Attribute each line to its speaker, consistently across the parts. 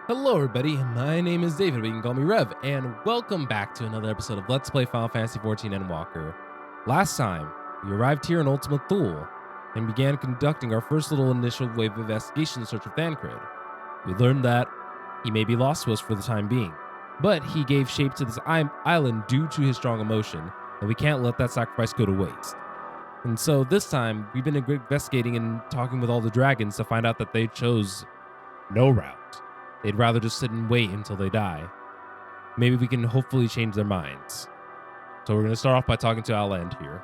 Speaker 1: Hello everybody, my name is David, but you can call me Rev, and welcome back to another episode of Let's Play Final Fantasy XIV Endwalker. Last time, we arrived here in Ultima Thule, and began conducting our first little initial wave of investigation in search of Thancred. We learned that he may be lost to us for the time being, but he gave shape to this island due to his strong emotion, and we can't let that sacrifice go to waste. And so this time, we've been investigating and talking with all the dragons to find out that they chose no route. They'd rather just sit and wait until they die. Maybe we can hopefully change their minds. So we're going to start off by talking to Outland here.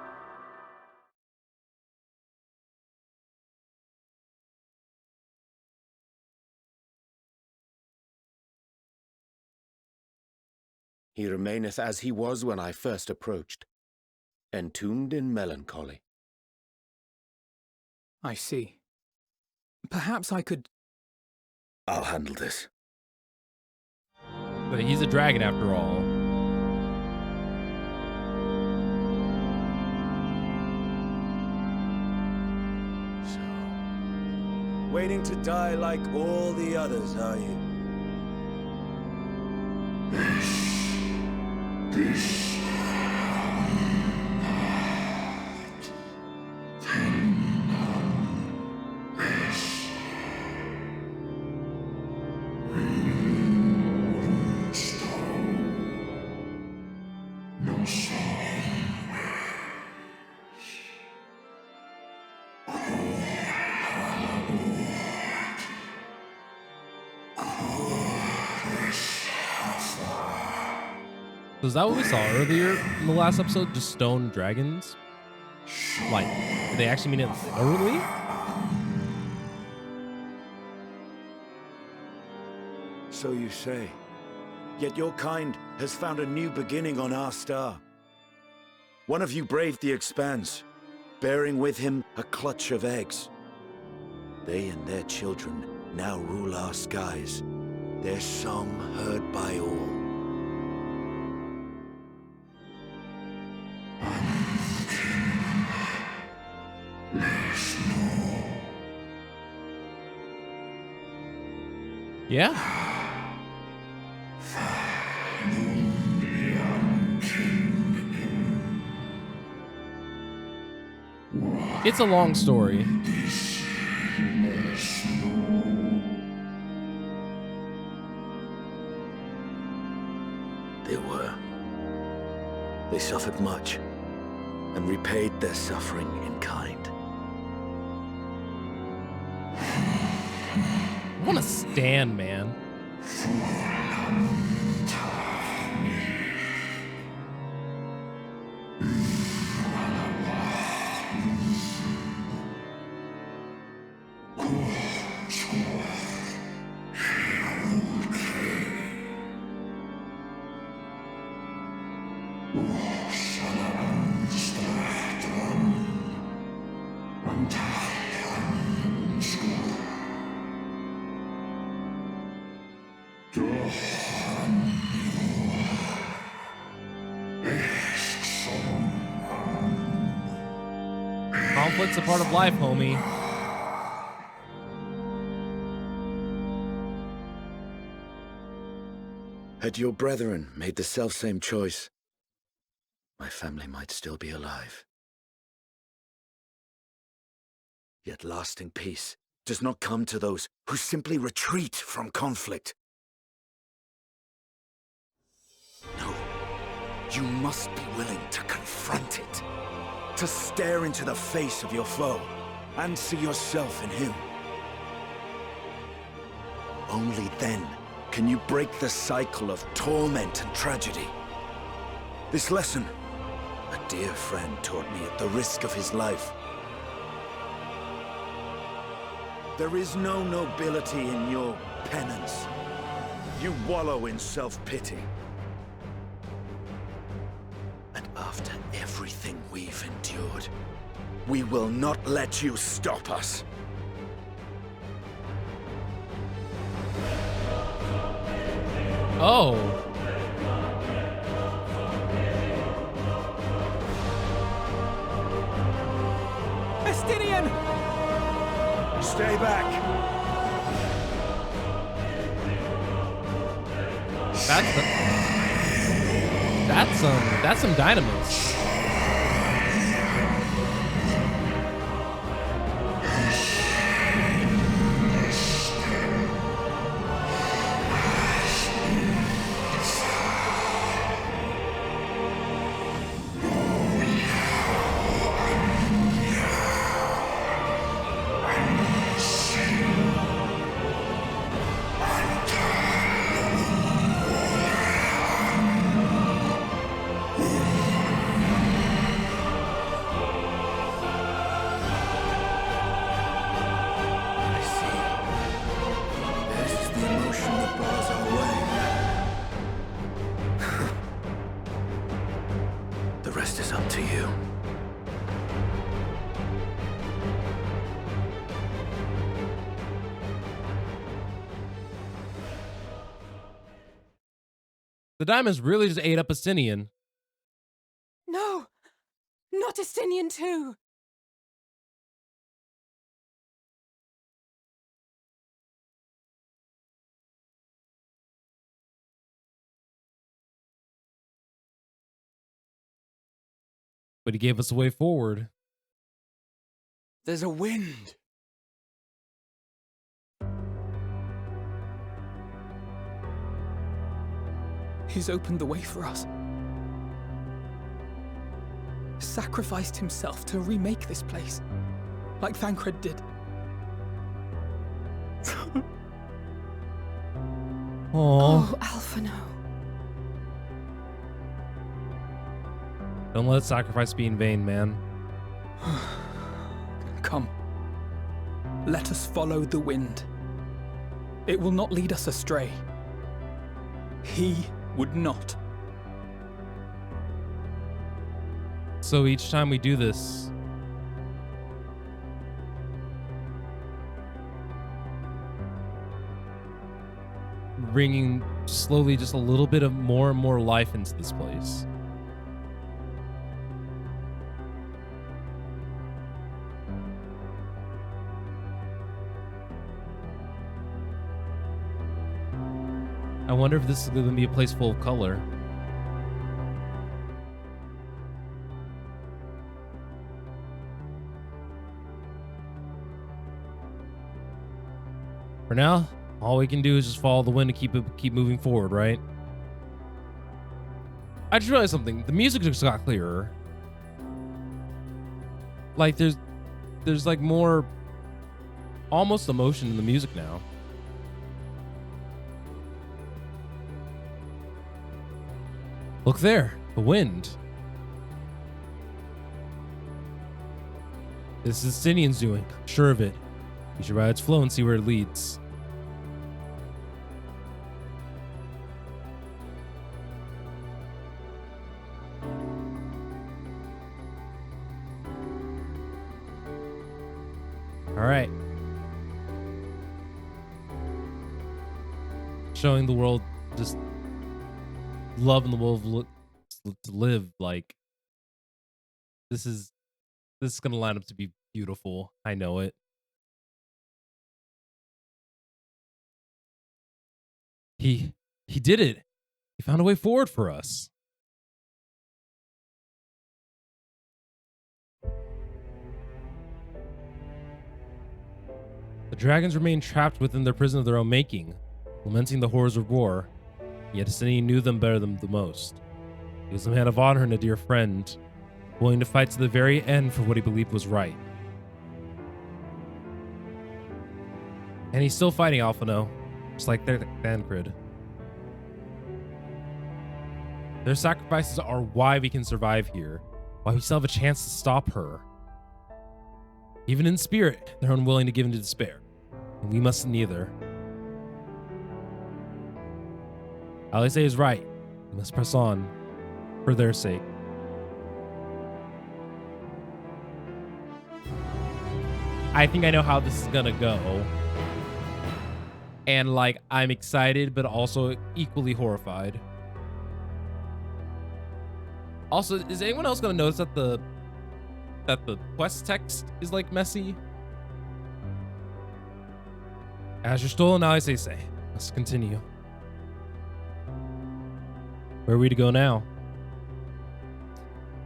Speaker 2: He remaineth as he was when I first approached, entombed in melancholy.
Speaker 3: I see. Perhaps I could...
Speaker 2: I'll handle this.
Speaker 1: But he's a dragon after all.
Speaker 4: So, waiting to die like all the others, are you?
Speaker 1: So is that what we saw earlier in the last episode? Just stone dragons? Like, did they actually mean it literally?
Speaker 4: So you say. Yet your kind has found a new beginning on our star. One of you braved the expanse, bearing with him a clutch of eggs. They and their children now rule our skies, their song heard by all.
Speaker 1: Yeah. It's a long story.
Speaker 4: They were. They suffered much, and repaid their suffering in kind.
Speaker 1: I want to stand, man. Conflict's a part of life, homie.
Speaker 4: Had your brethren made the selfsame choice, my family might still be alive. Yet lasting peace does not come to those who simply retreat from conflict. No, you must be willing to confront it, to stare into the face of your foe and see yourself in him. Only then can you break the cycle of torment and tragedy. This lesson, a dear friend taught me at the risk of his life. There is no nobility in your penance. You wallow in self-pity. And after everything we've endured, we will not let you stop us.
Speaker 1: Oh.
Speaker 3: Estinian!
Speaker 4: Stay back!
Speaker 1: That's some dynamos. The diamonds really just ate up Astinian.
Speaker 5: No, not Estinian too.
Speaker 1: But he gave us a way forward.
Speaker 3: There's a wind. He's opened the way for us. Sacrificed himself to remake this place, like Thancred did.
Speaker 5: Oh, Alphino.
Speaker 1: Don't let sacrifice be in vain, man.
Speaker 3: Come. Let us follow the wind. It will not lead us astray. He would not.
Speaker 1: So each time we do this, bringing slowly just a little bit of more and more life into this place. I wonder if this is going to be a place full of color. For now, all we can do is just follow the wind to keep moving forward, right? I just realized something. The music just got clearer. Like there's like more almost emotion in the music now. Look there, the wind. This is Stinian's doing, sure of it. We should ride its flow and see where it leads. All right. Showing the world just love in the world to live. Like this is gonna line up to be beautiful. I know it. He did it. He found a way forward for us. The dragons remained trapped within their prison of their own making, lamenting the horrors of war. Yet Destiny knew them better than the most. He was a man of honor and a dear friend, willing to fight to the very end for what he believed was right. And he's still fighting Alphino, just like their Thancred. Their sacrifices are why we can survive here, why we still have a chance to stop her. Even in spirit, they're unwilling to give in to despair, and we must neither. Alice is right. We must press on for their sake. I think I know how this is gonna go. And like, I'm excited, but also equally horrified. Also, is anyone else gonna notice that the quest text is like messy? As you're stolen, Alice say, let's continue. Where are we to go now?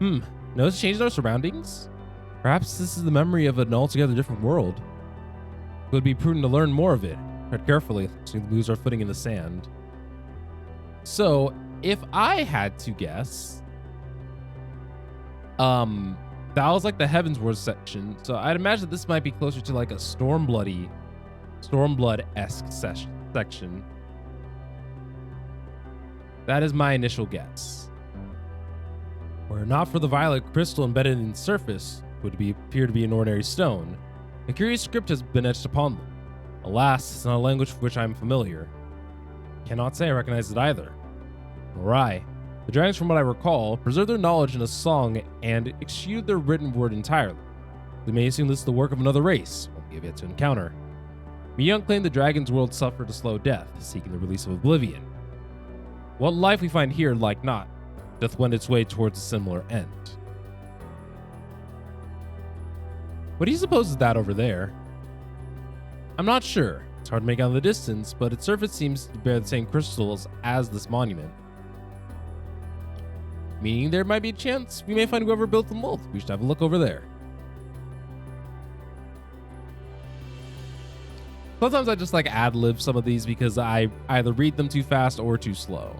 Speaker 1: Notice a change in our surroundings? Perhaps this is the memory of an altogether different world. It would be prudent to learn more of it. Tread carefully, so we lose our footing in the sand. So, if I had to guess, that was like the Heavensward section. So I'd imagine this might be closer to like a Stormblood-esque section. That is my initial guess. Were it not for the violet crystal embedded in the surface, would appear to be an ordinary stone. A curious script has been etched upon them. Alas, it's not a language for which I am familiar. Cannot say I recognize it either. Nor I. The dragons, from what I recall, preserve their knowledge in a song and eschewed their written word entirely. We may assume this is the work of another race, one we have yet to encounter. Young claimed the dragon's world suffered a slow death, seeking the release of oblivion. What life we find here, like not, doth wend its way towards a similar end. What do you suppose is that over there? I'm not sure. It's hard to make out in the distance, but its surface seems to bear the same crystals as this monument. Meaning there might be a chance we may find whoever built the mold. We should have a look over there. Sometimes I just like ad-lib some of these because I either read them too fast or too slow.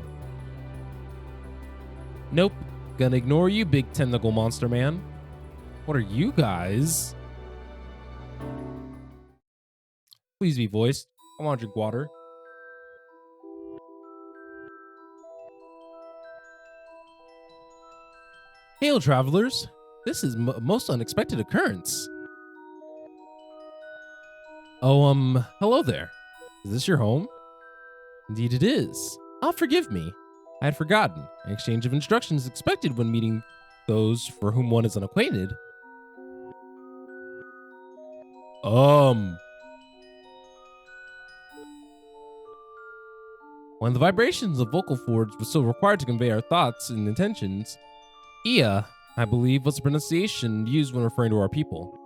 Speaker 1: Nope. Gonna ignore you, big tentacle monster man. What are you guys? Please be voiced. I want to drink water. Hail, travelers. This is a most unexpected occurrence. Oh, hello there. Is this your home? Indeed it is. Forgive me. I had forgotten. An exchange of instructions is expected when meeting those for whom one is unacquainted. When the vibrations of vocal cords were so required to convey our thoughts and intentions, Ia, I believe, was the pronunciation used when referring to our people.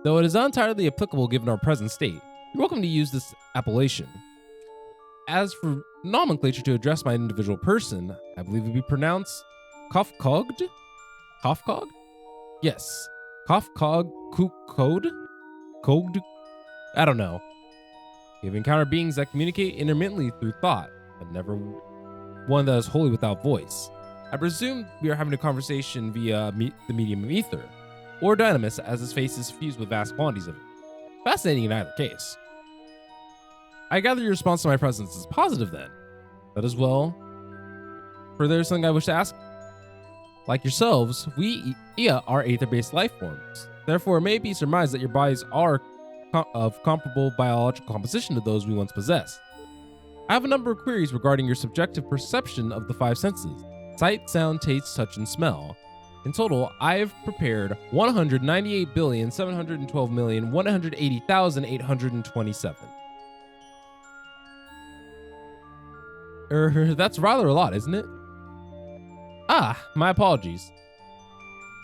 Speaker 1: Though it is not entirely applicable given our present state, you're welcome to use this appellation. As for nomenclature to address my individual person, I believe it would be pronounced Kofkogd? Kofkog? Yes. Kofkog Kukod? Kogd? I don't know. We have encountered beings that communicate intermittently through thought, but never one that is wholly without voice. I presume we are having a conversation via the medium of ether, or dynamis, as his face is fused with vast quantities of it. Fascinating in either case. I gather your response to my presence is positive then. That as well. For there's something I wish to ask. Like yourselves, we Ia are aether-based life forms. Therefore, it may be surmised that your bodies are of comparable biological composition to those we once possessed. I have a number of queries regarding your subjective perception of the five senses: sight, sound, taste, touch, and smell. In total, I have prepared 198,712,180,827. That's rather a lot, isn't it? My apologies.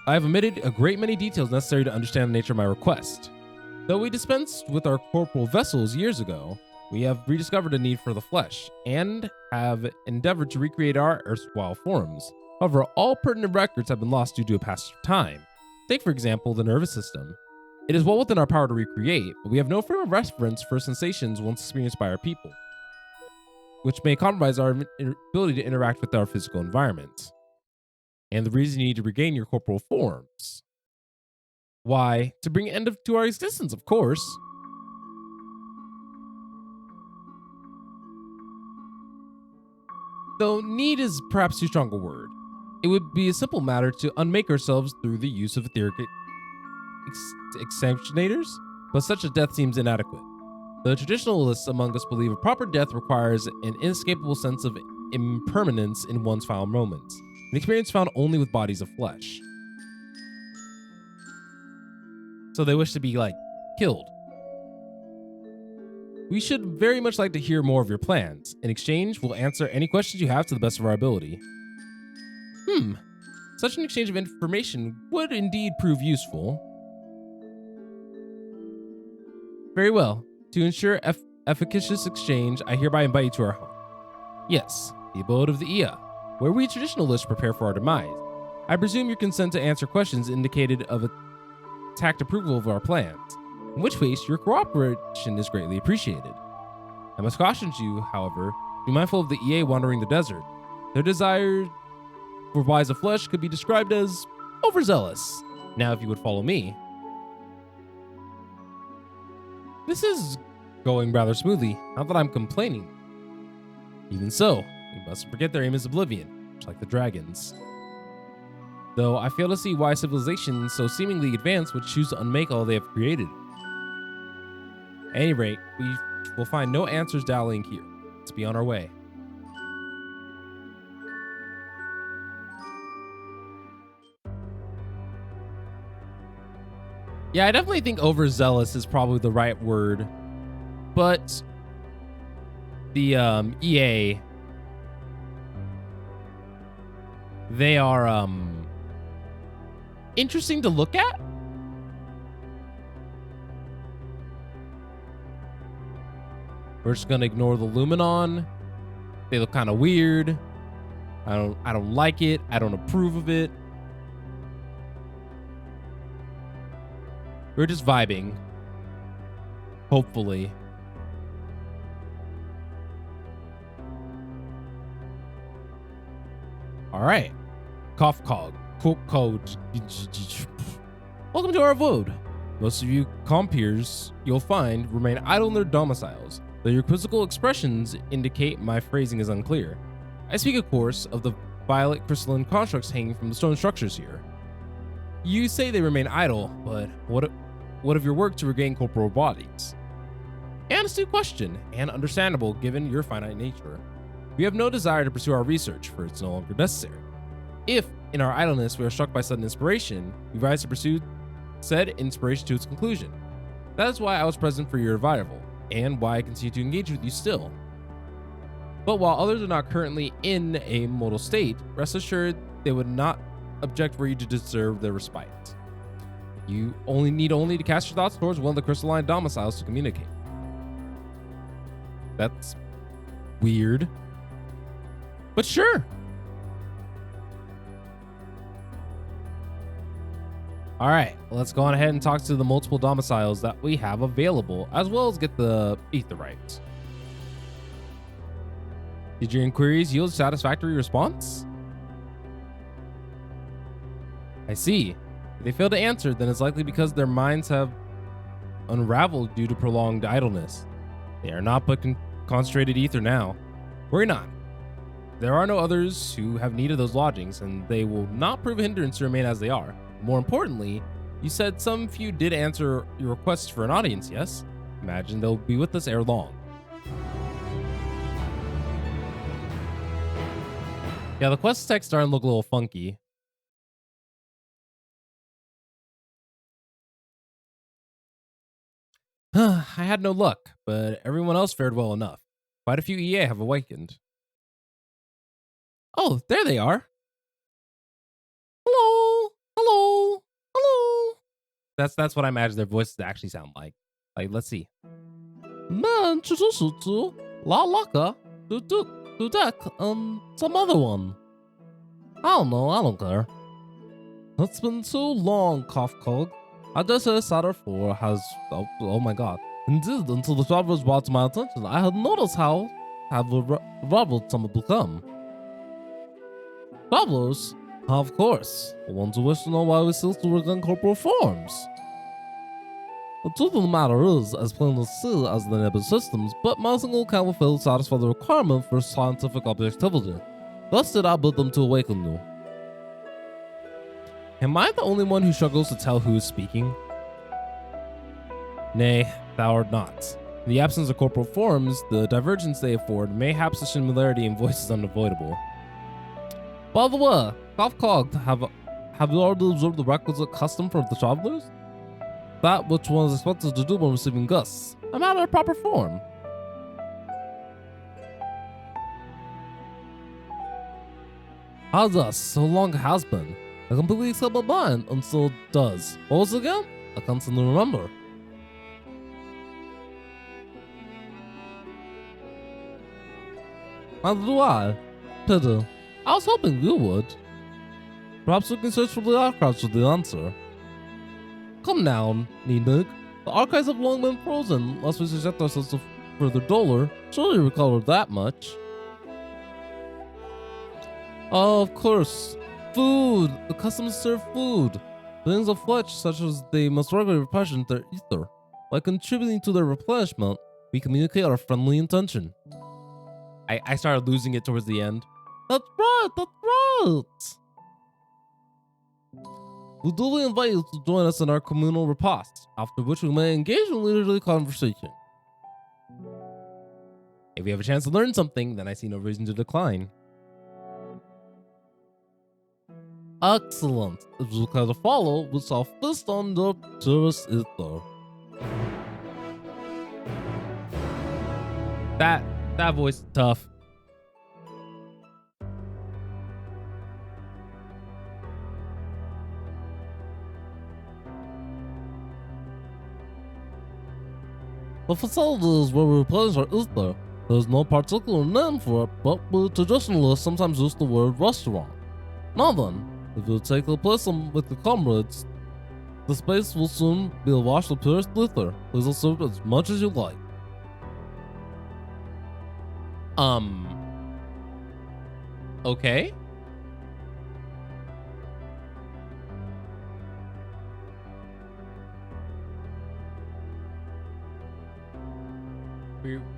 Speaker 1: I have omitted a great many details necessary to understand the nature of my request. Though we dispensed with our corporal vessels years ago, we have rediscovered a need for the flesh, and have endeavored to recreate our erstwhile forms. However, all pertinent records have been lost due to a passage of time. Take, for example, the nervous system. It is well within our power to recreate, but we have no firm reference for sensations once experienced by our people, which may compromise our ability to interact with our physical environment. And the reason you need to regain your corporal forms. Why? To bring an end to our existence, of course. Though need is perhaps too strong a word. It would be a simple matter to unmake ourselves through the use of etheric exsanguinators, but such a death seems inadequate. The traditionalists among us believe a proper death requires an inescapable sense of impermanence in one's final moments, an experience found only with bodies of flesh. So they wish to be, killed. We should very much like to hear more of your plans. In exchange, we'll answer any questions you have to the best of our ability. Such an exchange of information would indeed prove useful. Very well. To ensure efficacious exchange, I hereby invite you to our home. Yes, the abode of the Ia, where we traditionalists prepare for our demise. I presume your consent to answer questions indicated of a tact approval of our plans, in which case your cooperation is greatly appreciated. I must caution you, however, be mindful of the EA wandering the desert. Their desire for wise of flesh could be described as overzealous. Now, if you would follow me. This is going rather smoothly, not that I'm complaining. Even so, we mustn't forget their aim is oblivion, much like the dragons. Though I fail to see why civilizations so seemingly advanced would choose to unmake all they have created. At any rate, we will find no answers dallying here. Let's be on our way. Yeah, I definitely think overzealous is probably the right word, but the EA, they are interesting to look at. We're just gonna ignore the Luminon. They look kind of weird. I don't like it. I don't approve of it. We're just vibing. Hopefully. All right. Cough cog. Code. Welcome to our abode. Most of you compeers you'll find remain idle in their domiciles, though your quizzical expressions indicate my phrasing is unclear. I speak, of course, of the violet crystalline constructs hanging from the stone structures here. You say they remain idle, but what of your work to regain corporal bodies? An astute question, and understandable given your finite nature. We have no desire to pursue our research, for it's no longer necessary. If, in our idleness, we are struck by sudden inspiration, we rise to pursue said inspiration to its conclusion. That is why I was present for your arrival, and why I continue to engage with you still. But while others are not currently in a mortal state, rest assured they would not object for you to deserve their respite. You need to cast your thoughts towards one of the crystalline domiciles to communicate. That's weird. But sure. All right, let's go on ahead and talk to the multiple domiciles that we have available, as well as get the aetherites. Did your inquiries yield satisfactory response? I see. If they fail to answer, then it's likely because their minds have unraveled due to prolonged idleness. They are not but concentrated ether now. Worry not. There are no others who have need of those lodgings, and they will not prove a hindrance to remain as they are. More importantly, you said some few did answer your request for an audience, yes? Imagine they'll be with us ere long. Yeah, the quest text starting to look a little funky. I had no luck, but everyone else fared well enough. Quite a few EA have awakened. Oh, there they are. Hello, hello, hello. That's what I imagine their voices actually sound like. Like, let's see. Man, La Laka, some other one. I don't know, I don't care. It's been so long, Cough Cog. I just heard Saturn 4 has, oh my god. Indeed, until the travelers brought to my attention, I had noticed how traveled some have become. Travelers? Of course. The ones who wish to know why we still regain corporal forms. The truth of the matter is, as plain to see as the neighbor systems, but my single can fail to satisfy the requirement for scientific objectivity. Thus did I bid them to awaken you. Am I the only one who struggles to tell who is speaking? Nay, thou art not. In the absence of corporal forms, the divergence they afford, mayhaps the similarity in voice is unavoidable. By the way, Cough Cog, have you already observed the requisite custom for the travelers? That which one is expected to do when receiving guests. A matter of proper form. How thus, so long has been. I completely escaped my mind until it does. What was it again? I can't seem to remember. Neither do I. Pity. I was hoping you would. Perhaps we can search for the archives for the answer. Come now, Neenig. The archives have long been frozen, unless we subject ourselves to further dolor. Surely you recover that much. Oh, of course. Food! The customers serve food. Things of flesh, such as they must regularly replenish their ether. By contributing to their replenishment, we communicate our friendly intention. I started losing it towards the end. That's right, that's right! We duly invite you to join us in our communal repast, after which we may engage in leisurely conversation. If we have a chance to learn something, then I see no reason to decline. Excellent. If you care to follow, we shall feast on the purest ether. That voice is tough. The facility is where we replenish our ether. There is no particular name for it, but we traditionally sometimes use the word restaurant. Now then, if you take the place with your comrades, the space will soon be awash with purest ether. Please serve as much as you like. Okay.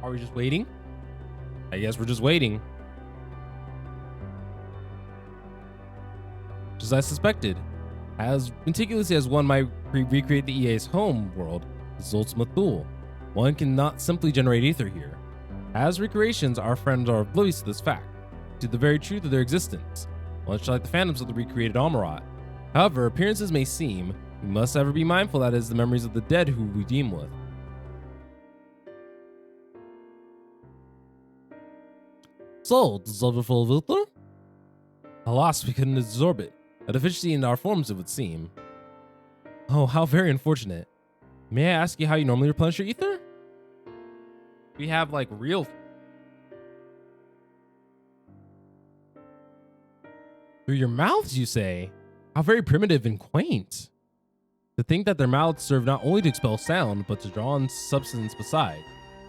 Speaker 1: Are we just waiting? I guess we're just waiting. Just as I suspected, as meticulously as one might recreate the EA's home world, this is ultimate tool. One cannot simply generate ether here. As recreations, our friends are oblivious to this fact, to the very truth of their existence, much like the phantoms of the recreated Amarat. However, appearances may seem, we must ever be mindful that it is the memories of the dead who we deem with. So, dissolve it full of ether? Alas, we couldn't absorb it. A deficiency in our forms, it would seem. Oh, how very unfortunate. May I ask you how you normally replenish your ether? We have like real... Through your mouths, you say? How very primitive and quaint. To think that their mouths serve not only to expel sound, but to draw in substance beside.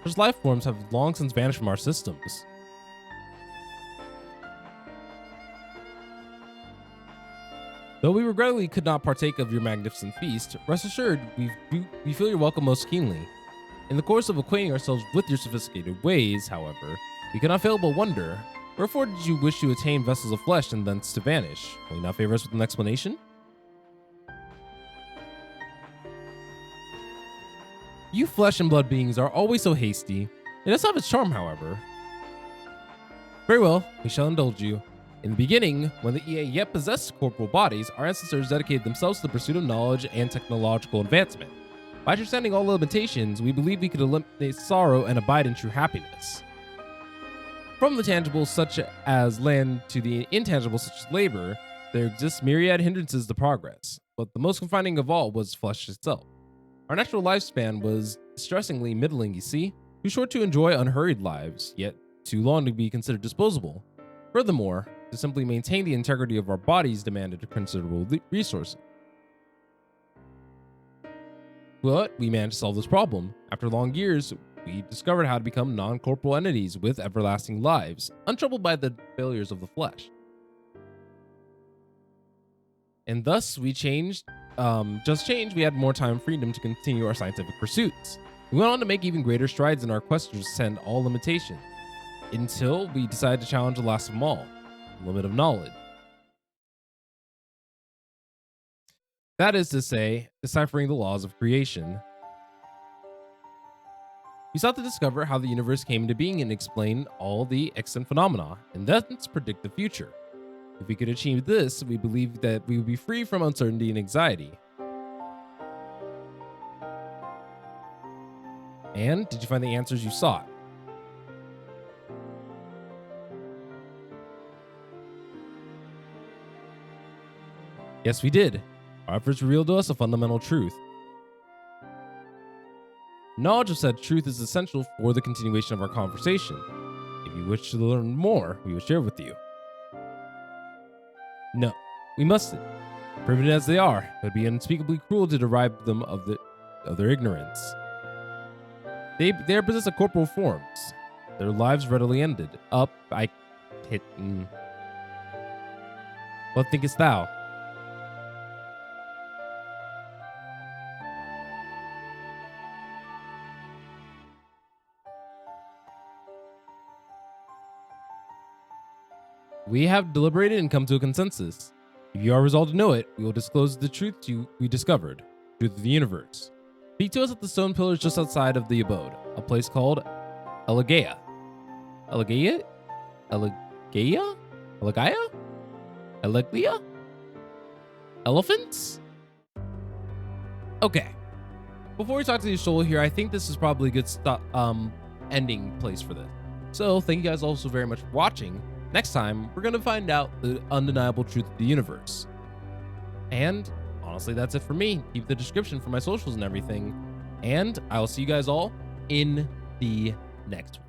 Speaker 1: Such life forms have long since vanished from our systems. Though we regrettably could not partake of your magnificent feast, rest assured we feel your welcome most keenly. In the course of acquainting ourselves with your sophisticated ways, however, we cannot fail but wonder, wherefore did you wish to attain vessels of flesh and thence to vanish? Will you not favor us with an explanation? You flesh and blood beings are always so hasty. It does have its charm, however. Very well, we shall indulge you. In the beginning, when the EA yet possessed corporal bodies, our ancestors dedicated themselves to the pursuit of knowledge and technological advancement. By understanding all limitations, we believe we could eliminate sorrow and abide in true happiness. From the tangible such as land to the intangible such as labor, there exists myriad hindrances to progress, but the most confining of all was flesh itself. Our natural lifespan was distressingly middling, you see, too short to enjoy unhurried lives, yet too long to be considered disposable. Furthermore, to simply maintain the integrity of our bodies demanded considerable resources. But we managed to solve this problem. After long years, we discovered how to become non-corporal entities with everlasting lives, untroubled by the failures of the flesh. And thus, we changed, we had more time and freedom to continue our scientific pursuits. We went on to make even greater strides in our quest to transcend all limitations, until we decided to challenge the last of them all, the limit of knowledge. That is to say, deciphering the laws of creation. We sought to discover how the universe came into being and explain all the extant phenomena, and thus predict the future. If we could achieve this, we believe that we would be free from uncertainty and anxiety. And did you find the answers you sought? Yes, we did. Our efforts revealed to us a fundamental truth. Knowledge of said truth is essential for the continuation of our conversation. If you wish to learn more, we will share with you. No, we mustn't. Primitive as they are, it would be unspeakably cruel to deprive them of their ignorance. They are possessed of corporal forms. Their lives readily ended. What thinkest thou? We have deliberated and come to a consensus. If you are resolved to know it, we will disclose the truth we discovered, truth of the universe. Speak to us at the stone pillars just outside of the abode, a place called Elegea. Elegea? Elegea? Elegea? Eleglia? Elephants? Okay. Before we talk to the soul here, I think this is probably a good ending place for this. So thank you guys also very much for watching. Next time, we're going to find out the undeniable truth of the universe. And honestly, that's it for me. Keep the description for my socials and everything. And I will see you guys all in the next one.